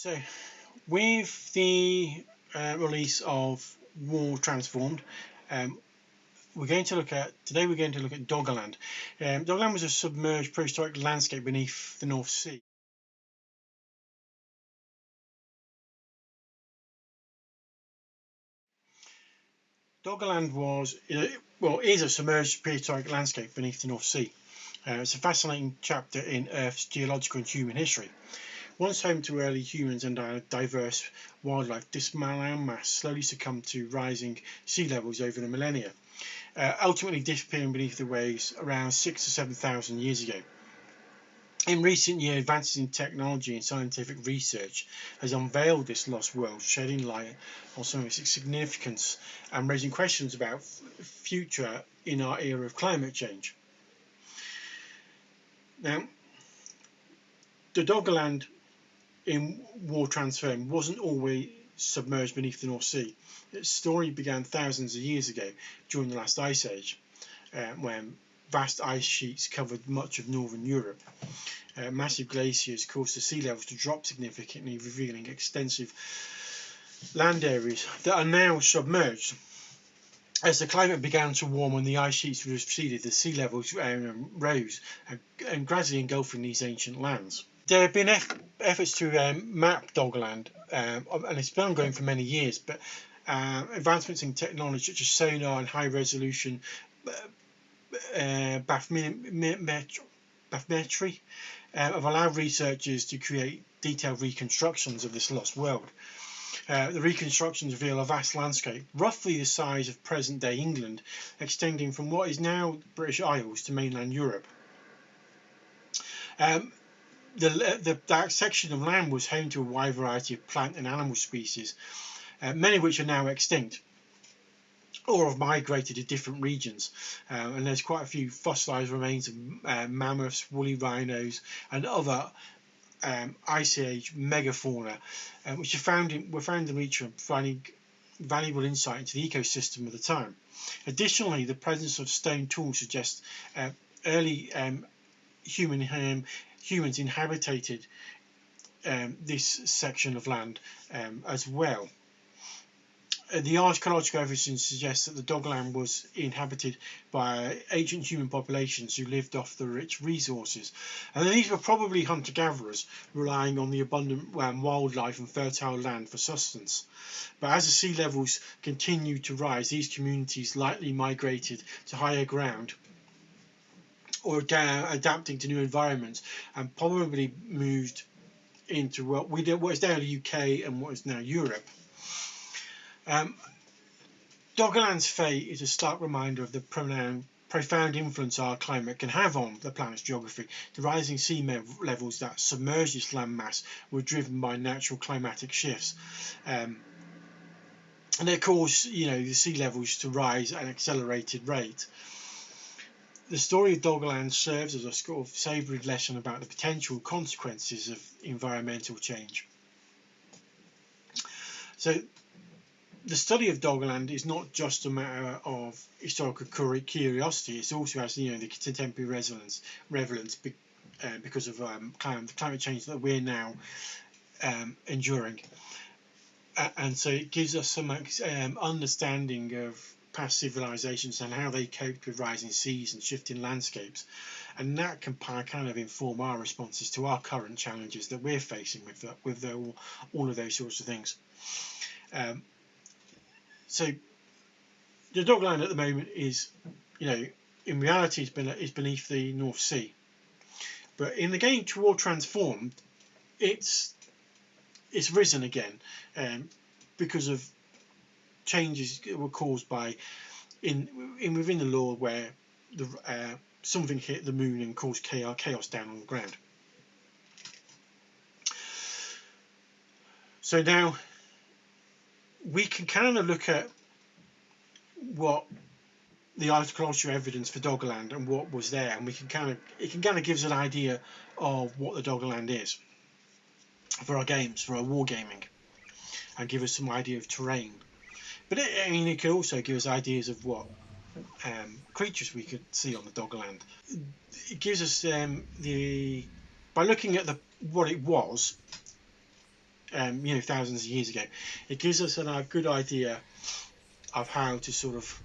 So, with the release of War Transformed, we're going to look at Doggerland. Doggerland was a submerged prehistoric landscape beneath the North Sea. Doggerland is a submerged prehistoric landscape beneath the North Sea. It's a fascinating chapter in Earth's geological and human history. Once home to early humans and diverse wildlife, this landmass slowly succumbed to rising sea levels over the millennia, ultimately disappearing beneath the waves around 6,000 to 7,000 years ago. In recent years, advances in technology and scientific research has unveiled this lost world, shedding light on some of its significance and raising questions about future in our era of climate change. Now, the Doggerland in War Transformed wasn't always submerged beneath the North Sea. Its story began thousands of years ago during the last ice age, when vast ice sheets covered much of northern Europe. Massive glaciers caused the sea levels to drop significantly, revealing extensive land areas that are now submerged. As the climate began to warm and the ice sheets receded, the sea levels rose and gradually engulfing these ancient lands. There have been efforts to map Doggerland, and it's been ongoing for many years, but advancements in technology such as sonar and high-resolution bathymetry have allowed researchers to create detailed reconstructions of this lost world. The reconstructions reveal a vast landscape, roughly the size of present-day England, extending from what is now the British Isles to mainland Europe. That section of land was home to a wide variety of plant and animal species, many of which are now extinct or have migrated to different regions. And there's quite a few fossilized remains of mammoths, woolly rhinos, and other Ice Age megafauna, which were found in nature, providing valuable insight into the ecosystem of the time. Additionally, the presence of stone tools suggests early humans inhabited this section of land as well. The archaeological evidence suggests that the Doggerland was inhabited by ancient human populations who lived off the rich resources, and these were probably hunter-gatherers relying on the abundant wildlife and fertile land for sustenance. But as the sea levels continued to rise, these communities likely migrated to higher ground or adapting to new environments, and probably moved into what is now the UK and what is now Europe. Doggerland's fate is a stark reminder of the profound influence our climate can have on the planet's geography. The rising sea levels that submerged this landmass were driven by natural climatic shifts, and they caused the sea levels to rise at an accelerated rate. The story of Doggerland serves as a sort of savoury lesson about the potential consequences of environmental change. So, the study of Doggerland is not just a matter of historical curiosity; it also has the contemporary relevance because of the climate change that we're now enduring, and so it gives us some understanding of past civilizations and how they coped with rising seas and shifting landscapes, and that can kind of inform our responses to our current challenges that we're facing with all of those sorts of things. So the Doggerland at the moment is, in reality, is beneath the North Sea, but in the game War Transformed, it's risen again, because of changes that were caused by within the lore where something hit the moon and caused chaos down on the ground. So now we can kind of look at what the archaeological evidence for Doggerland and what was there, and it can kind of give us an idea of what the Doggerland is for our games, for our wargaming, and give us some idea of terrain. But it can also give us ideas of what creatures we could see on the Doggerland. It gives us by looking at what it was, thousands of years ago. It gives us a good idea of how to sort of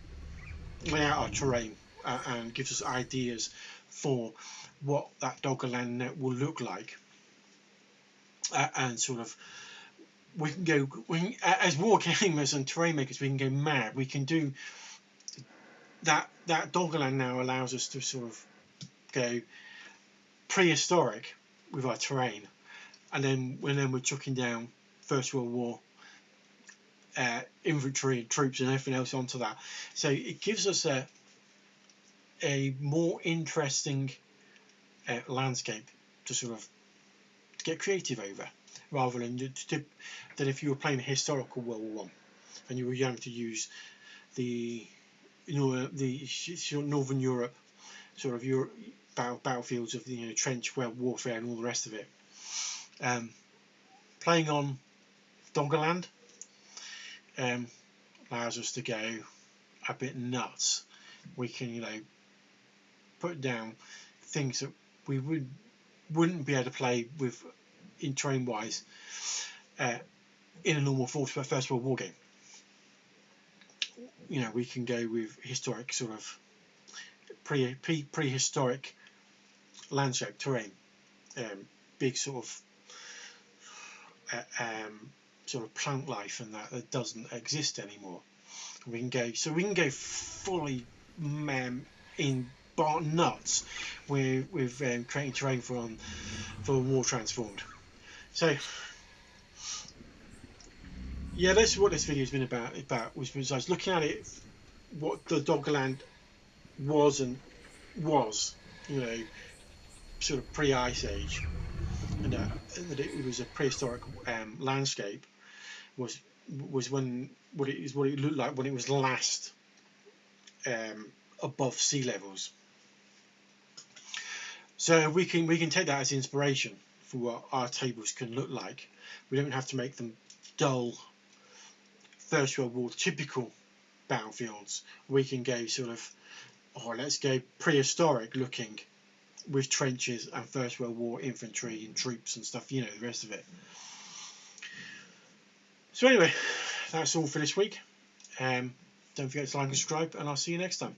lay out our terrain, and gives us ideas for what that Doggerland net will look like, and sort of we can go, as wargamers and terrain makers, we can go mad. We can do that. That Doggerland now allows us to sort of go prehistoric with our terrain, and then we're chucking down First World War infantry and troops and everything else onto that. So it gives us a more interesting landscape to sort of get creative over, rather than if you were playing a historical World War One and you were going to use the Northern Europe sort of battlefields of trench warfare and all the rest of it. Playing on Doggerland allows us to go a bit nuts. We can put down things that we wouldn't be able to play with in terrain wise in a normal First World War game. We can go with historic sort of prehistoric landscape terrain, big sort of plant life and that doesn't exist anymore. We can go fully in nuts with creating terrain for War Transformed. So yeah, that's what this video has been about. Was I was looking at it, what the Doggerland was sort of pre-Ice Age, and that it was a prehistoric landscape. Was when what it looked like when it was last above sea levels. So we can take that as inspiration for what our tables can look like. We don't have to make them dull First World War typical battlefields. We can go sort of, let's go prehistoric looking with trenches and First World War infantry and troops and stuff, the rest of it. So anyway, that's all for this week. Don't forget to like and subscribe, and I'll see you next time.